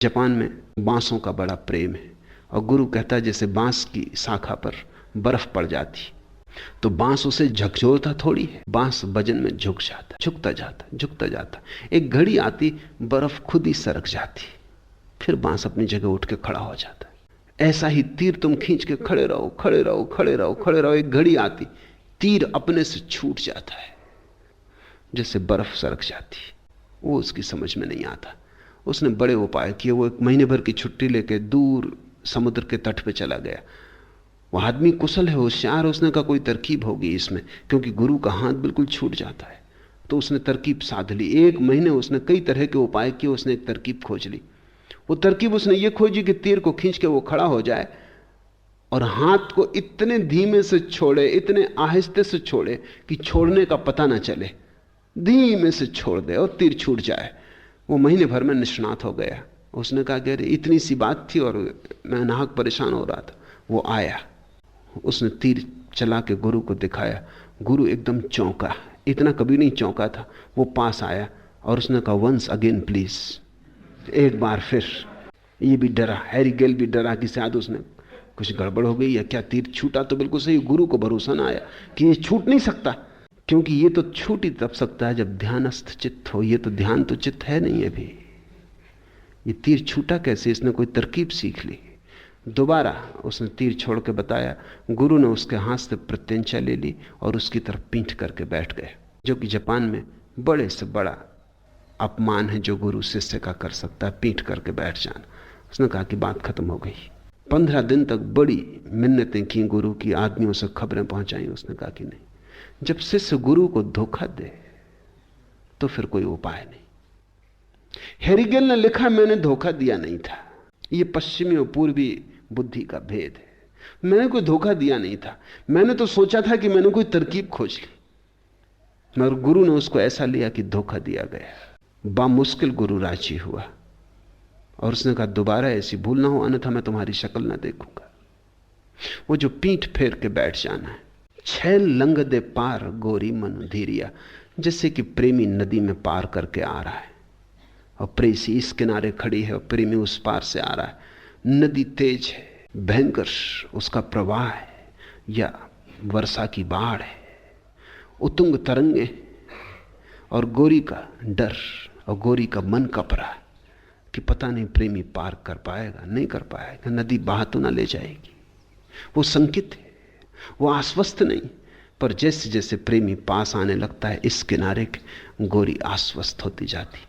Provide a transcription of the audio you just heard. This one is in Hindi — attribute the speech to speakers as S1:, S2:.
S1: जापान में बांसों का बड़ा प्रेम है और गुरु कहता है जैसे बांस की शाखा पर बर्फ पड़ जाती तो बांस उसे झकझोरता थोड़ी है, बांस वजन में झुक जाता, झुकता जाता, झुकता जाता। एक घड़ी आती बर्फ खुद ही सरक जाती, फिर बांस अपनी जगह उठ के खड़ा हो जाता है। ऐसा ही तीर तुम खींच के खड़े रहो, खड़े रहो, खड़े रहो, खड़े रहो, एक घड़ी आती तीर अपने से छूट जाता है, जैसे बर्फ सरक जाती। वो उसकी समझ में नहीं आता। उसने बड़े उपाय किए। वो 1 महीने भर की छुट्टी लेके दूर समुद्र के तट पे चला गया। वो आदमी कुशल है, होशियार। उसने कहा कोई तरकीब होगी इसमें, क्योंकि गुरु का हाथ बिल्कुल छूट जाता है। तो उसने तरकीब साध ली। 1 महीने उसने कई तरह के उपाय किए, उसने एक तरकीब खोज ली। वो तरकीब उसने ये खोजी कि तीर को खींच के वो खड़ा हो जाए और हाथ को इतने धीमे से छोड़े, इतने आहिस्ते से छोड़े कि छोड़ने का पता ना चले, धीमे से छोड़ दे और तीर छूट जाए। वो महीने भर में निष्णात हो गया। उसने कहा कि अरे इतनी सी बात थी और मैं नाहक परेशान हो रहा था। वो आया, उसने तीर चला के गुरु को दिखाया। गुरु एकदम चौंका, इतना कभी नहीं चौंका था। वो पास आया और उसने कहा वंस अगेन प्लीज, एक बार फिर। ये भी डरा, हैरी गेल भी डरा कि शायद उसने कुछ गड़बड़ हो गई या क्या। तीर छूटा तो बिल्कुल सही। गुरु को भरोसा ना आया कि ये छूट नहीं सकता, क्योंकि ये तो छूट ही तब सकता है जब ध्यानस्थ चित्त हो। ये तो ध्यान तो चित्त है नहीं अभी। ये तीर छूटा कैसे? इसने कोई तरकीब सीख ली। दोबारा उसने तीर छोड़ के बताया। गुरु ने उसके हाथ से प्रत्यंचा ले ली और उसकी तरफ पीठ करके बैठ गए, जो कि जापान में बड़े से बड़ा अपमान है जो गुरु शिष्य का कर सकता है, पीठ करके बैठ जाना। उसने कहा कि बात खत्म हो गई। 15 दिन तक बड़ी मिन्नतें की गुरु की, आदमियों से खबरें पहुंचाई। उसने कहा कि नहीं, जब शिष्य गुरु को धोखा दे तो फिर कोई उपाय नहीं। हेरिगेल ने लिखा मैंने धोखा दिया नहीं था। ये पश्चिमी और पूर्वी बुद्धि का भेद है। मैंने कोई धोखा दिया नहीं था, मैंने तो सोचा था कि मैंने कोई तरकीब खोज ली, मगर गुरु ने उसको ऐसा लिया कि धोखा दिया गया। बामुश्किल गुरु राजी हुआ और उसने कहा दोबारा ऐसी भूल ना हो, अन्यथा मैं तुम्हारी शक्ल ना देखूंगा। वो जो पीठ फेर के बैठ जाना है, छैल लंग दे पार गोरी मनु धीरिया, जैसे कि प्रेमी नदी में पार करके आ रहा है और प्रेसी इस किनारे खड़ी है और प्रेमी उस पार से आ रहा है। नदी तेज है, भयंकर उसका प्रवाह है या वर्षा की बाढ़ है, उतुंग तरंगे, और गोरी का डर और गोरी का मन कप रहा है कि पता नहीं प्रेमी पार कर पाएगा, नहीं कर पाएगा, नदी बहा तो ना ले जाएगी। वो संकित है, वो आश्वस्त नहीं। पर जैसे जैसे प्रेमी पास आने लगता है इस किनारे के, गोरी आश्वस्त होती जाती।